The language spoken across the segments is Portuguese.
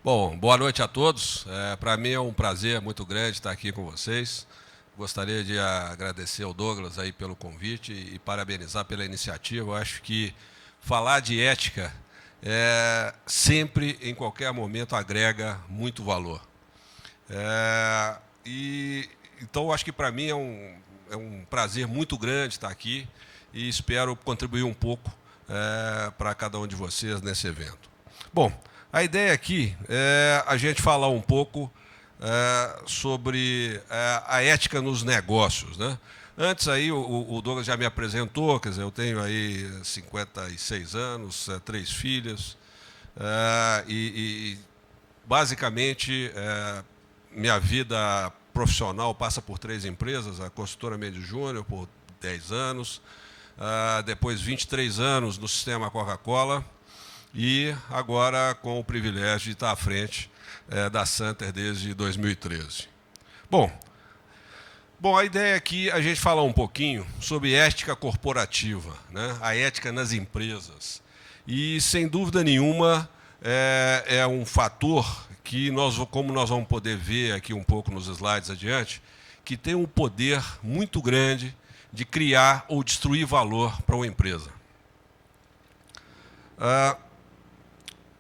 Bom, boa noite a todos. Para mim é um prazer muito grande estar aqui com vocês. Gostaria de agradecer ao Douglas aí pelo convite e parabenizar pela iniciativa. Eu acho que falar de ética sempre, em qualquer momento, agrega muito valor. Então, acho que para mim é um prazer muito grande estar aqui e espero contribuir um pouco para cada um de vocês nesse evento. Bom, a ideia aqui é a gente falar um pouco sobre a ética nos negócios, né? Antes aí o Douglas já me apresentou, quer dizer, eu tenho aí 56 anos, 3 filhas, basicamente minha vida profissional passa por 3 empresas, a Consultora Mendes Júnior por 10 anos, depois 23 anos no sistema Coca-Cola, e agora com o privilégio de estar à frente da Santer desde 2013. Bom, a ideia aqui é a gente falar um pouquinho sobre ética corporativa, né? A ética nas empresas. E, sem dúvida nenhuma, é um fator que, como nós vamos poder ver aqui um pouco nos slides adiante, que tem um poder muito grande de criar ou destruir valor para uma empresa.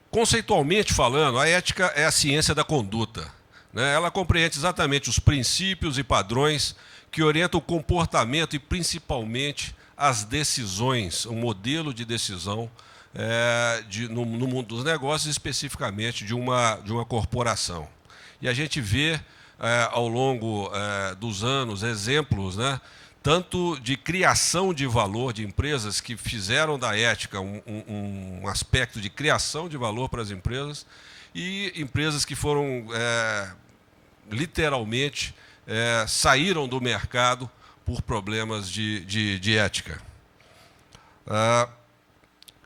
Conceitualmente falando, a ética é a ciência da conduta, né? Ela compreende exatamente os princípios e padrões que orientam o comportamento e, principalmente, as decisões, o modelo de decisão no mundo dos negócios, especificamente de uma corporação. E a gente vê, ao longo dos anos, exemplos, né, tanto de criação de valor de empresas que fizeram da ética um aspecto de criação de valor para as empresas, e empresas que foram, literalmente, saíram do mercado por problemas de ética.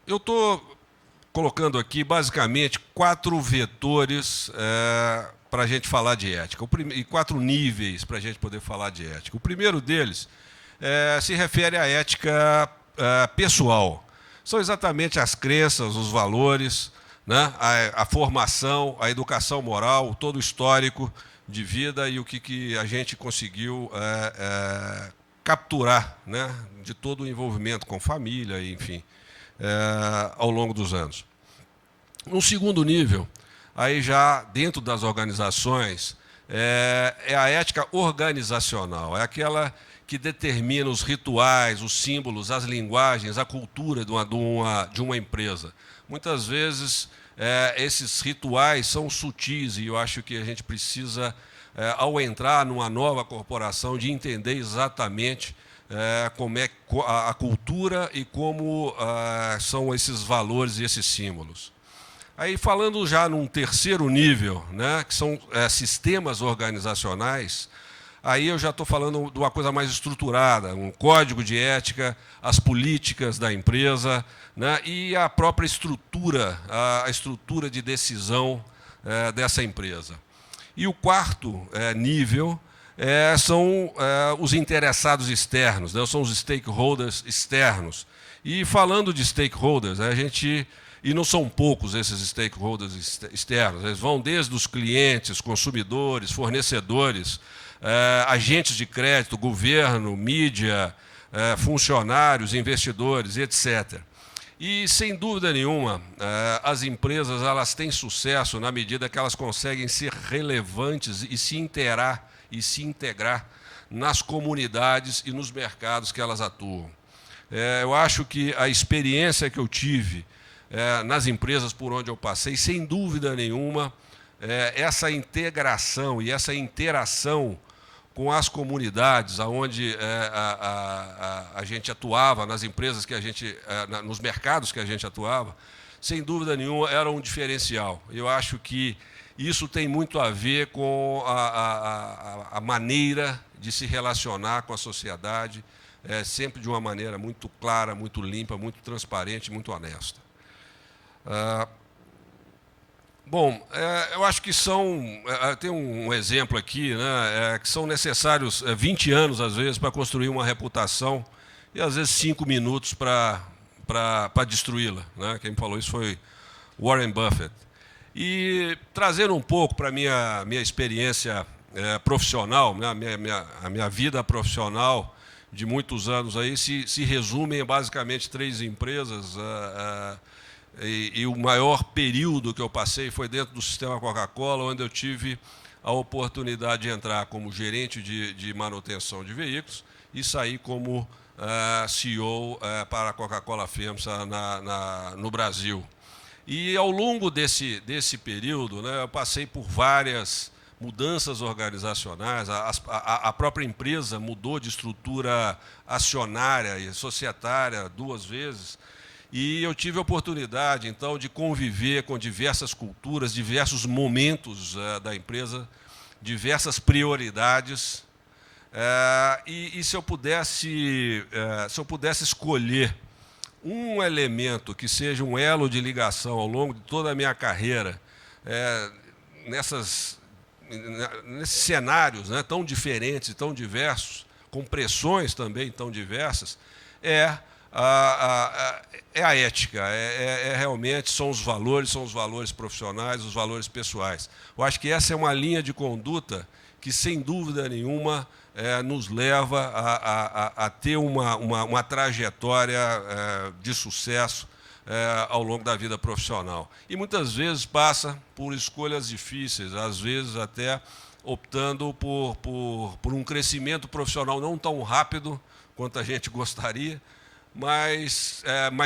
Eu estou colocando aqui, basicamente, 4 vetores para a gente falar de ética, e 4 níveis para a gente poder falar de ética. O primeiro deles se refere à ética pessoal. São exatamente as crenças, os valores, né, a formação, a educação moral, todo o histórico de vida e o que a gente conseguiu capturar, né, de todo o envolvimento com família, enfim, ao longo dos anos. No segundo nível, aí já dentro das organizações, é a ética organizacional, é aquela que determina os rituais, os símbolos, as linguagens, a cultura de uma empresa. Muitas vezes, esses rituais são sutis, e eu acho que a gente precisa, ao entrar numa nova corporação, de entender exatamente como é a cultura e como são esses valores e esses símbolos. Aí, falando já num terceiro nível, né, que são sistemas organizacionais, aí eu já estou falando de uma coisa mais estruturada, um código de ética, as políticas da empresa, né, e a própria estrutura, a estrutura de decisão dessa empresa. E o quarto nível são os interessados externos, né, são os stakeholders externos. E falando de stakeholders, e não são poucos esses stakeholders externos, eles vão desde os clientes, consumidores, fornecedores, agentes de crédito, governo, mídia, funcionários, investidores, etc. E, sem dúvida nenhuma, as empresas elas têm sucesso na medida que elas conseguem ser relevantes e se integrar nas comunidades e nos mercados que elas atuam. Eu acho que a experiência que eu tive nas empresas por onde eu passei, sem dúvida nenhuma, essa integração e essa interação com as comunidades onde a gente atuava, nas empresas que a gente, nos mercados que a gente atuava, sem dúvida nenhuma, era um diferencial. Eu acho que isso tem muito a ver com a maneira de se relacionar com a sociedade, sempre de uma maneira muito clara, muito limpa, muito transparente, muito honesta. Bom, eu acho que tem um exemplo aqui, né, que são necessários 20 anos, às vezes, para construir uma reputação e, às vezes, 5 minutos para destruí-la, né? Quem me falou isso foi Warren Buffett. E trazendo um pouco para a minha experiência profissional, né, a minha vida profissional de muitos anos aí, se resume em basicamente 3 empresas, e o maior período que eu passei foi dentro do sistema Coca-Cola, onde eu tive a oportunidade de entrar como gerente de manutenção de veículos e sair como CEO para a Coca-Cola FEMSA no Brasil. E ao longo desse período, né, eu passei por várias mudanças organizacionais, a própria empresa mudou de estrutura acionária e societária 2 vezes, e eu tive a oportunidade, então, de conviver com diversas culturas, diversos momentos da empresa, diversas prioridades, e se eu pudesse escolher um elemento que seja um elo de ligação ao longo de toda a minha carreira, nesses cenários, né, tão diferentes e tão diversos, com pressões também tão diversas, é a ética, realmente são os valores profissionais, os valores pessoais. Eu acho que essa é uma linha de conduta que, sem dúvida nenhuma, nos leva a ter uma trajetória de sucesso ao longo da vida profissional. E muitas vezes passa por escolhas difíceis, às vezes até optando por um crescimento profissional não tão rápido quanto a gente gostaria, mas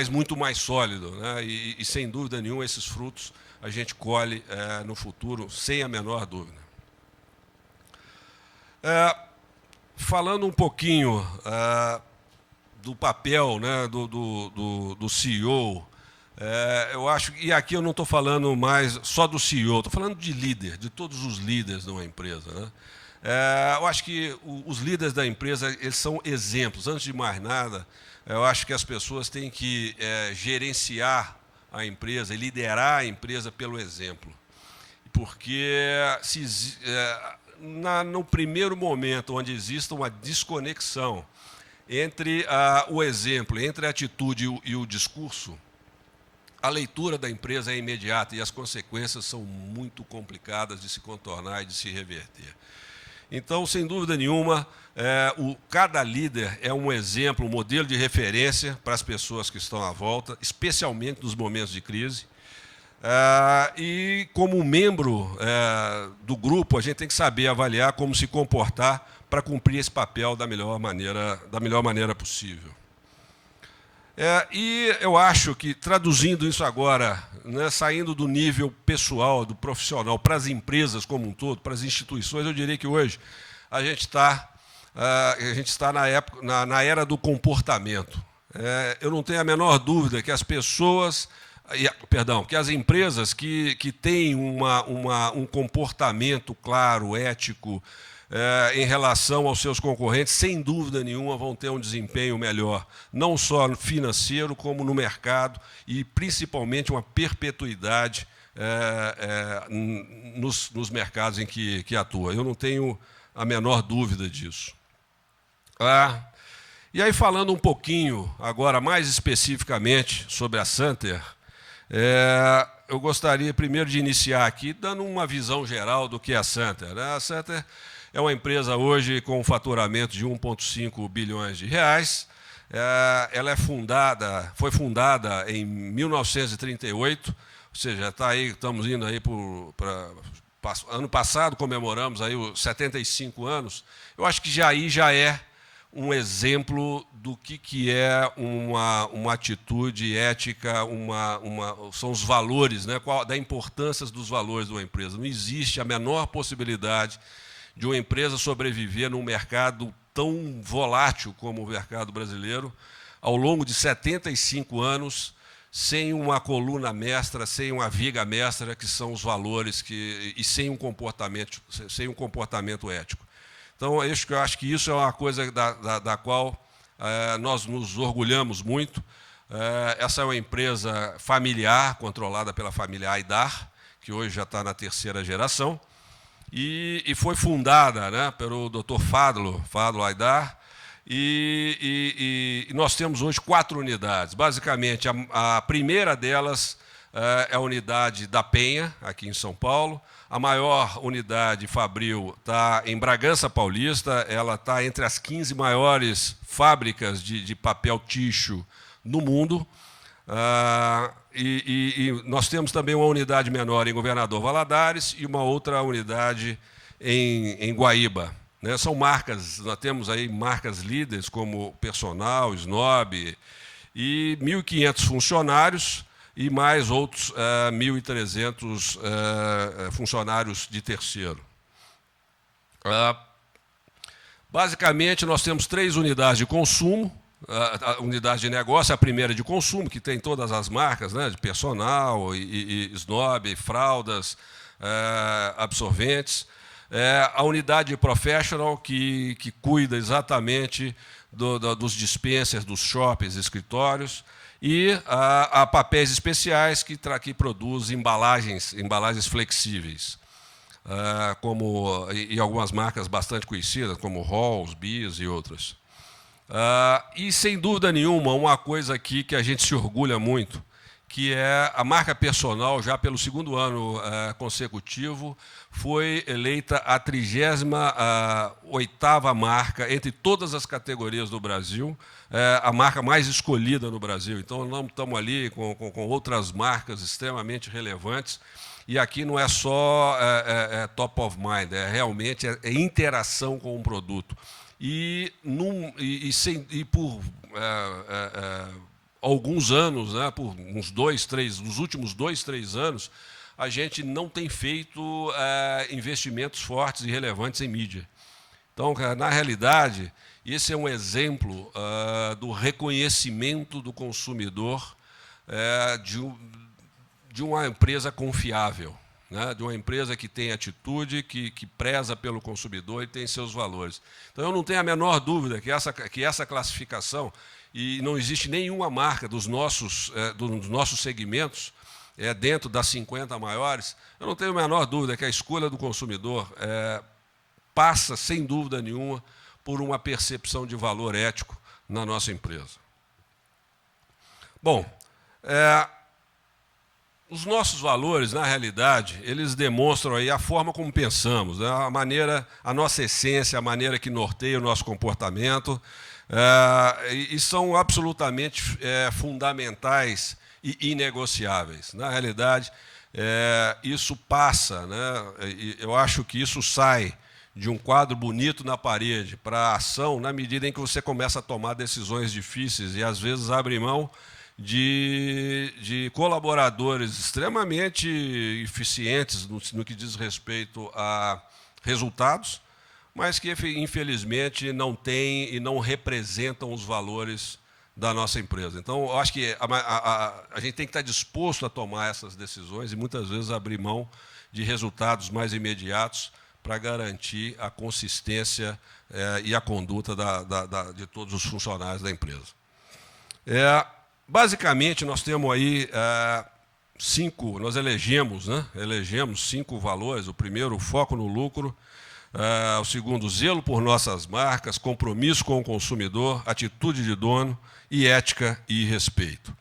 muito mais sólido, né? E sem dúvida nenhuma, esses frutos a gente colhe no futuro, sem a menor dúvida. Falando um pouquinho do papel, né, do CEO, eu acho, e aqui eu não estou falando mais só do CEO, estou falando de líder, de todos os líderes de uma empresa, né? Eu acho que os líderes da empresa, eles são exemplos. Antes de mais nada, eu acho que as pessoas têm que gerenciar a empresa e liderar a empresa pelo exemplo. Porque no primeiro momento onde existe uma desconexão entre o exemplo, entre a atitude e o discurso, a leitura da empresa é imediata e as consequências são muito complicadas de se contornar e de se reverter. Então, sem dúvida nenhuma, cada líder é um exemplo, um modelo de referência para as pessoas que estão à volta, especialmente nos momentos de crise. E, como membro do grupo, a gente tem que saber avaliar como se comportar para cumprir esse papel da melhor maneira possível. E eu acho que, traduzindo isso agora, né, saindo do nível pessoal, do profissional, para as empresas como um todo, para as instituições, eu diria que hoje a gente está na era do comportamento. Eu não tenho a menor dúvida que as pessoas, que as empresas que têm um comportamento claro, ético, em relação aos seus concorrentes, sem dúvida nenhuma vão ter um desempenho melhor, não só financeiro, como no mercado, e principalmente uma perpetuidade nos mercados em que atua. Eu não tenho a menor dúvida disso. E aí, falando um pouquinho, agora mais especificamente, sobre a Santer, eu gostaria primeiro de iniciar aqui dando uma visão geral do que é a Santer, né? A Santer é uma empresa hoje com um faturamento de 1,5 bilhões de reais. Ela foi fundada em 1938, ou seja, estamos indo aí ano passado comemoramos aí os 75 anos. Eu acho que já é um exemplo do que é uma atitude ética, são os valores, né, da importância dos valores de uma empresa. Não existe a menor possibilidade de uma empresa sobreviver num mercado tão volátil como o mercado brasileiro, ao longo de 75 anos, sem uma coluna mestra, sem uma viga mestra, que são os valores, e sem um comportamento ético. Então, eu acho que isso é uma coisa da qual nós nos orgulhamos muito. Essa é uma empresa familiar, controlada pela família Aidar, que hoje já está na 3ª geração, e foi fundada, né, pelo Dr. Fadlo Aidar, e nós temos hoje 4 unidades. Basicamente, a primeira delas é a unidade da Penha, aqui em São Paulo. A maior unidade Fabril está em Bragança Paulista, ela está entre as 15 maiores fábricas de papel ticho no mundo. E nós temos também uma unidade menor em Governador Valadares e uma outra unidade em Guaíba. Né? São marcas, nós temos aí marcas líderes como Personal, Snob, e 1.500 funcionários e mais outros 1.300 funcionários de terceiro. Basicamente, nós temos 3 unidades de consumo. A unidade de negócio, a primeira de consumo, que tem todas as marcas, né, de Personal, e Snob, fraldas, absorventes. A unidade de Professional, que cuida exatamente dos dispensers, dos shoppings, escritórios, e a papéis especiais, que produz embalagens flexíveis, e algumas marcas bastante conhecidas, como Halls, Bis e outras. E, sem dúvida nenhuma, uma coisa aqui que a gente se orgulha muito, que é a marca Personal, já pelo 2º ano consecutivo, foi eleita a 38ª marca, entre todas as categorias do Brasil, a marca mais escolhida no Brasil. Então, nós estamos ali com outras marcas extremamente relevantes, e aqui não é só top of mind, realmente interação com o produto. E por alguns anos, né, por uns 2, 3, nos últimos 2, 3 anos, a gente não tem feito investimentos fortes e relevantes em mídia. Então, na realidade, esse é um exemplo do reconhecimento do consumidor de uma empresa confiável, né, de uma empresa que tem atitude, que preza pelo consumidor e tem seus valores. Então, eu não tenho a menor dúvida que essa classificação, e não existe nenhuma marca dos nossos segmentos, dentro das 50 maiores, eu não tenho a menor dúvida que a escolha do consumidor passa, sem dúvida nenhuma, por uma percepção de valor ético na nossa empresa. Bom, os nossos valores, na realidade, eles demonstram aí a forma como pensamos, né? A nossa essência, a maneira que norteia o nosso comportamento, e são absolutamente fundamentais e inegociáveis. Na realidade, isso passa, né? Eu acho que isso sai de um quadro bonito na parede para a ação na medida em que você começa a tomar decisões difíceis e, às vezes, abre mão de colaboradores extremamente eficientes no que diz respeito a resultados, mas que, infelizmente, não têm e não representam os valores da nossa empresa. Então, eu acho que a gente tem que estar disposto a tomar essas decisões e, muitas vezes, abrir mão de resultados mais imediatos para garantir a consistência e a conduta de todos os funcionários da empresa. Basicamente, nós temos aí nós elegemos 5 valores. O primeiro, o foco no lucro. O segundo, zelo por nossas marcas, compromisso com o consumidor, atitude de dono e ética e respeito.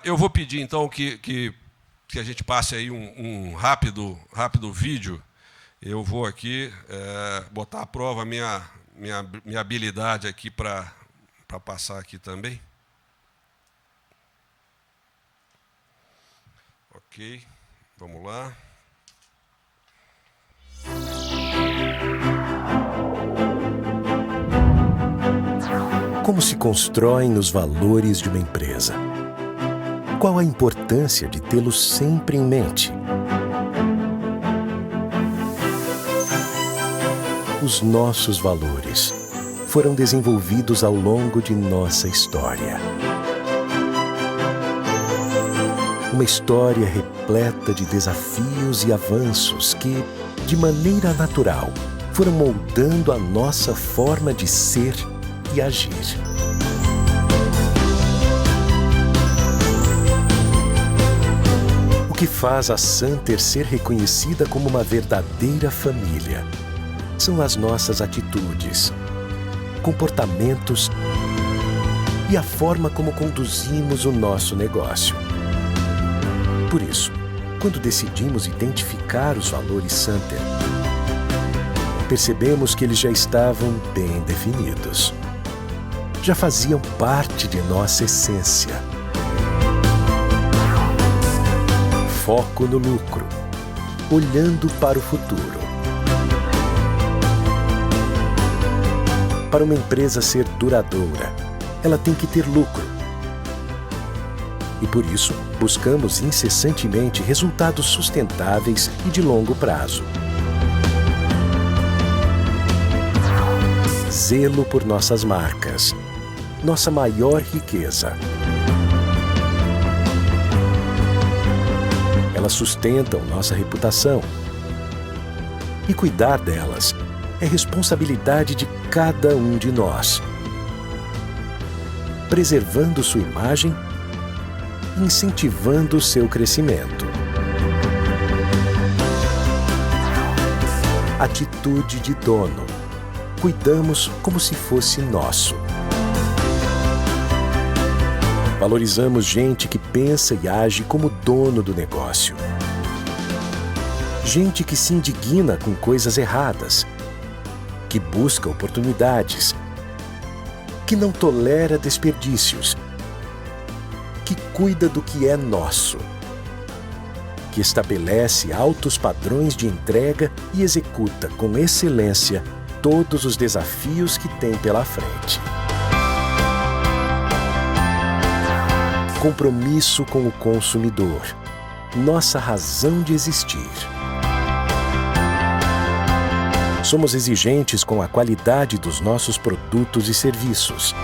Eu vou pedir, então, que a gente passe aí um rápido vídeo. Eu vou aqui botar à prova a minha habilidade aqui para passar aqui também. Ok, vamos lá. Como se constroem os valores de uma empresa? Qual a importância de tê-los sempre em mente? Os nossos valores foram desenvolvidos ao longo de nossa história. Uma história repleta de desafios e avanços que, de maneira natural, foram moldando a nossa forma de ser e agir. O que faz a Santer ser reconhecida como uma verdadeira família são as nossas atitudes, comportamentos e a forma como conduzimos o nosso negócio. Por isso, quando decidimos identificar os valores Santer, percebemos que eles já estavam bem definidos. Já faziam parte de nossa essência. Foco no lucro, olhando para o futuro. Para uma empresa ser duradoura, ela tem que ter lucro. E por isso, buscamos incessantemente resultados sustentáveis e de longo prazo. Zelo por nossas marcas, nossa maior riqueza. Elas sustentam nossa reputação. E cuidar delas é responsabilidade de cada um de nós. Preservando sua imagem e incentivando seu crescimento. Atitude de dono. Cuidamos como se fosse nosso. Valorizamos gente que pensa e age como dono do negócio. Gente que se indigna com coisas erradas, que busca oportunidades, que não tolera desperdícios, que cuida do que é nosso, que estabelece altos padrões de entrega e executa com excelência todos os desafios que tem pela frente. Compromisso com o consumidor, nossa razão de existir. Somos exigentes com a qualidade dos nossos produtos e serviços.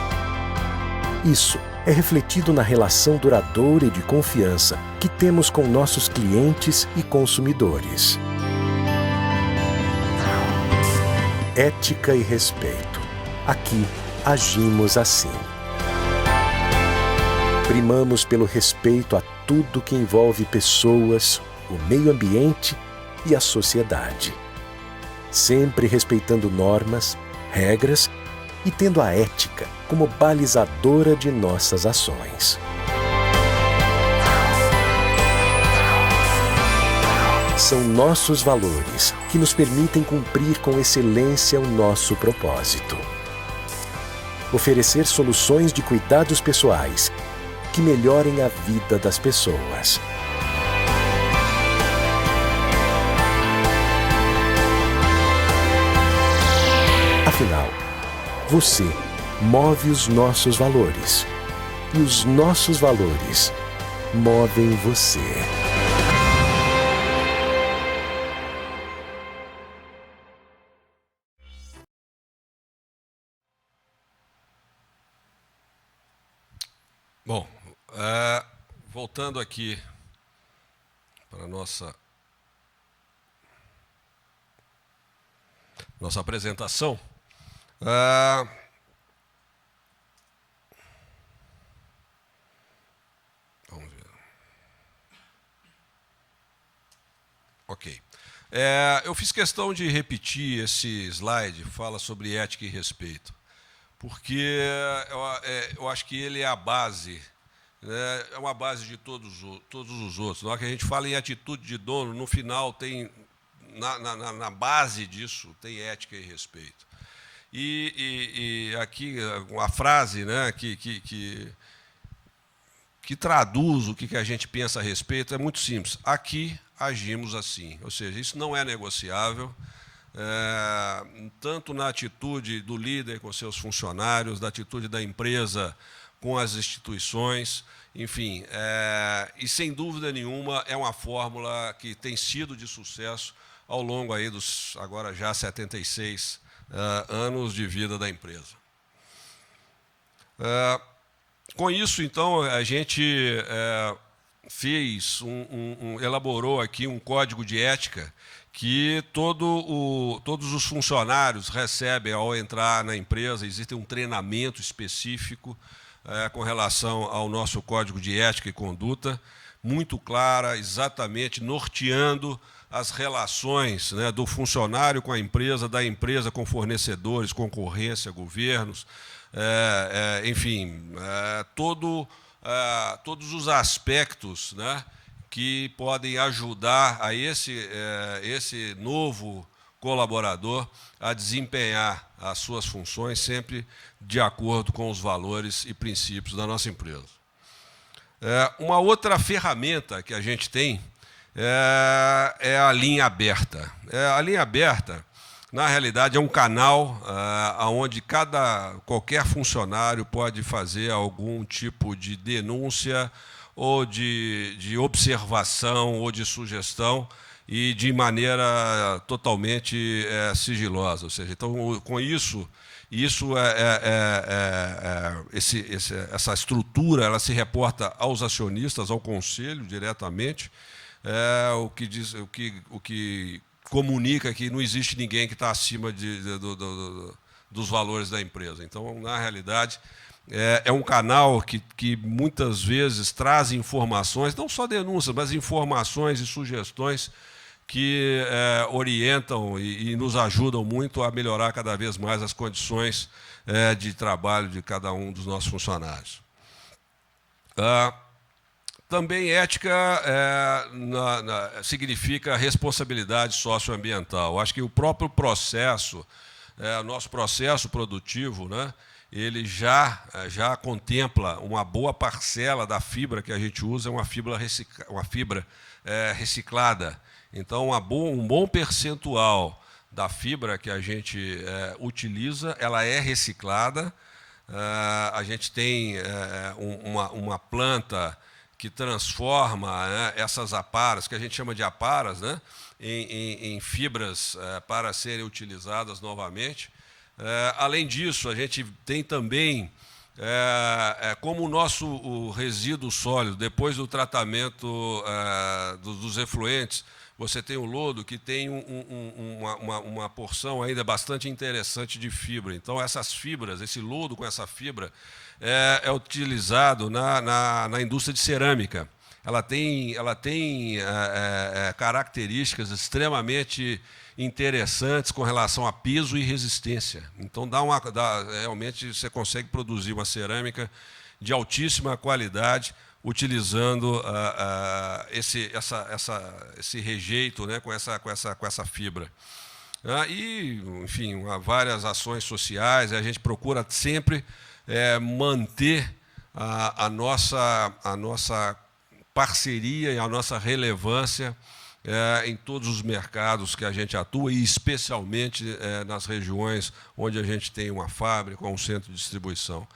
Isso é refletido na relação duradoura e de confiança que temos com nossos clientes e consumidores. Ética e respeito. Aqui, agimos assim. Primamos pelo respeito a tudo que envolve pessoas, o meio ambiente e a sociedade. Sempre respeitando normas, regras e tendo a ética como balizadora de nossas ações. São nossos valores que nos permitem cumprir com excelência o nosso propósito. Oferecer soluções de cuidados pessoais que melhorem a vida das pessoas. Afinal, você move os nossos valores e os nossos valores movem você. Bom, voltando aqui para a nossa apresentação, vamos ver. Ok. Eu fiz questão de repetir esse slide, fala sobre ética e respeito, porque eu acho que ele é a base, né, é uma base de todos os outros. Na hora que a gente fala em atitude de dono, no final tem, na base disso, tem ética e respeito. E aqui, a frase, né, que traduz o que a gente pensa a respeito é muito simples. Aqui agimos assim. Ou seja, isso não é negociável. Tanto na atitude do líder com seus funcionários, da atitude da empresa com as instituições, enfim, e sem dúvida nenhuma é uma fórmula que tem sido de sucesso ao longo aí dos agora já 76 anos de vida da empresa. Com isso, então, a gente elaborou aqui um código de ética que todos os funcionários recebem ao entrar na empresa. Existe um treinamento específico com relação ao nosso código de ética e conduta, muito clara, exatamente norteando as relações, né, do funcionário com a empresa, da empresa com fornecedores, concorrência, governos, enfim, todos os aspectos, né, que podem ajudar a esse novo colaborador a desempenhar as suas funções sempre de acordo com os valores e princípios da nossa empresa. Uma outra ferramenta que a gente tem é a linha aberta. A linha aberta, na realidade, é um canal onde qualquer funcionário pode fazer algum tipo de denúncia ou de observação ou de sugestão e de maneira totalmente sigilosa. Ou seja, então, com isso essa estrutura ela se reporta aos acionistas, ao conselho diretamente, o que comunica que não existe ninguém que está acima dos valores da empresa. Então, na realidade, é um canal que muitas vezes traz informações, não só denúncias, mas informações e sugestões que orientam e nos ajudam muito a melhorar cada vez mais as condições de trabalho de cada um dos nossos funcionários. Também ética significa responsabilidade socioambiental. Acho que o próprio processo, nosso processo produtivo, né, ele já contempla uma boa parcela da fibra que a gente usa, uma fibra reciclada. Então, um bom percentual da fibra que a gente utiliza, ela é reciclada. A gente tem uma planta que transforma essas aparas, que a gente chama de aparas, né, em fibras para serem utilizadas novamente. Além disso, a gente tem também, como o resíduo sólido, depois do tratamento dos efluentes, você tem o lodo que tem uma porção ainda bastante interessante de fibra. Então, essas fibras, esse lodo com essa fibra, é utilizado na indústria de cerâmica. Ela tem características extremamente interessantes com relação a peso e resistência. Então, realmente você consegue produzir uma cerâmica de altíssima qualidade utilizando esse rejeito, né, com essa fibra. E, enfim, várias ações sociais, a gente procura sempre manter a nossa parceria e a nossa relevância em todos os mercados que a gente atua, e especialmente nas regiões onde a gente tem uma fábrica ou um centro de distribuição.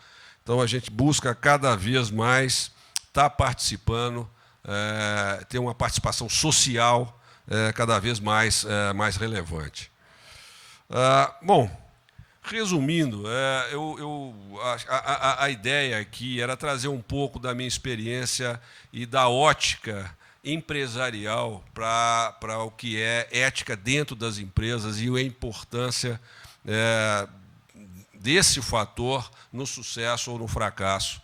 Então, a gente busca cada vez mais estar participando, ter uma participação social cada vez mais relevante. Bom, resumindo, a ideia aqui era trazer um pouco da minha experiência e da ótica empresarial para o que é ética dentro das empresas e a importância desse fator no sucesso ou no fracasso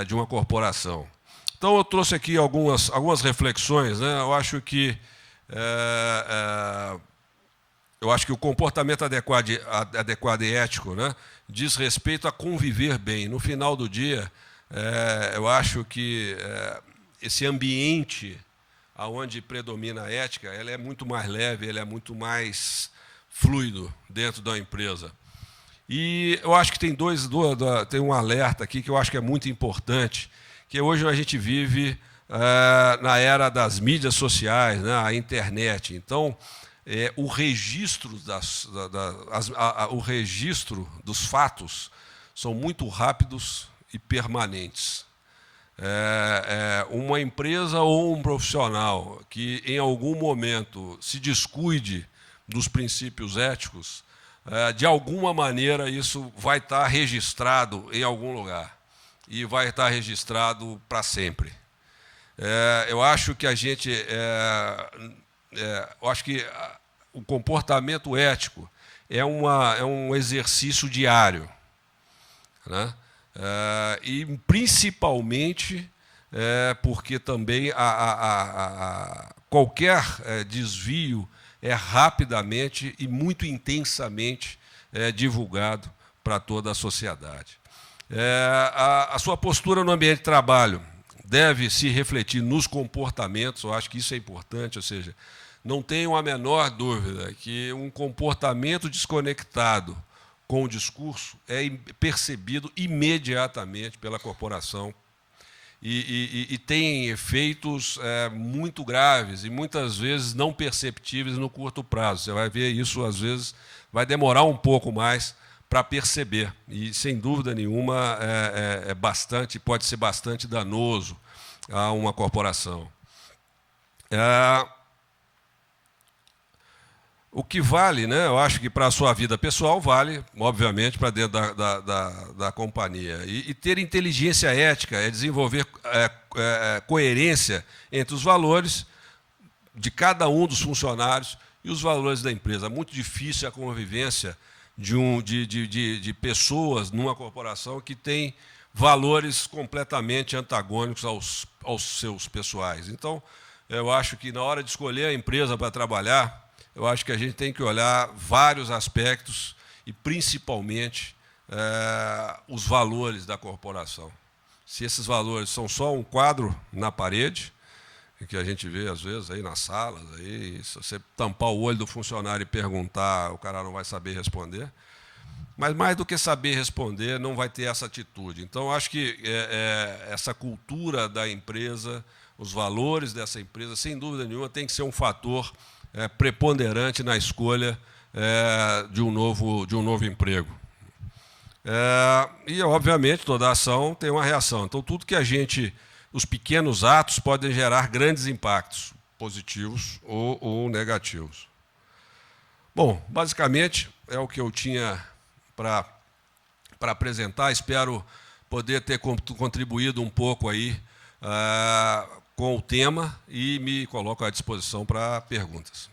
de uma corporação. Então, eu trouxe aqui algumas reflexões, né? Eu acho que o comportamento adequado e ético, né, diz respeito a conviver bem. No final do dia, eu acho que esse ambiente onde predomina a ética, ela é muito mais leve, ele é muito mais fluido dentro da empresa. E eu acho que tem um alerta aqui que eu acho que é muito importante, que hoje a gente vive na era das mídias sociais, né, a internet. Então, o registro dos fatos são muito rápidos e permanentes. Uma empresa ou um profissional que, em algum momento, se descuide dos princípios éticos, de alguma maneira isso vai estar registrado em algum lugar e vai estar registrado para sempre. Eu acho que o comportamento ético é um exercício diário, né? E principalmente porque também qualquer desvio é rapidamente e muito intensamente divulgado para toda a sociedade. A sua postura no ambiente de trabalho deve se refletir nos comportamentos, eu acho que isso é importante, ou seja, não tenho a menor dúvida que um comportamento desconectado com o discurso é percebido imediatamente pela corporação e tem efeitos muito graves e muitas vezes não perceptíveis no curto prazo. Você vai ver isso, às vezes, vai demorar um pouco mais para perceber. E, sem dúvida nenhuma, pode ser bastante danoso a uma corporação. O que vale, né, eu acho que para a sua vida pessoal, vale, obviamente, para dentro da companhia. E ter inteligência ética é desenvolver coerência entre os valores de cada um dos funcionários e os valores da empresa. É muito difícil a convivência de pessoas numa corporação que tem valores completamente antagônicos aos seus pessoais. Então, eu acho que na hora de escolher a empresa para trabalhar, eu acho que a gente tem que olhar vários aspectos e, principalmente, os valores da corporação. Se esses valores são só um quadro na parede, que a gente vê, às vezes, aí nas salas, aí, se você tampar o olho do funcionário e perguntar, o cara não vai saber responder. Mas, mais do que saber responder, não vai ter essa atitude. Então, eu acho que essa cultura da empresa, os valores dessa empresa, sem dúvida nenhuma, tem que ser um fator preponderante na escolha de um novo emprego. E, obviamente, toda ação tem uma reação. Então, tudo que os pequenos atos podem gerar grandes impactos, positivos ou negativos. Bom, basicamente, é o que eu tinha para apresentar. Espero poder ter contribuído um pouco aí com o tema e me coloco à disposição para perguntas.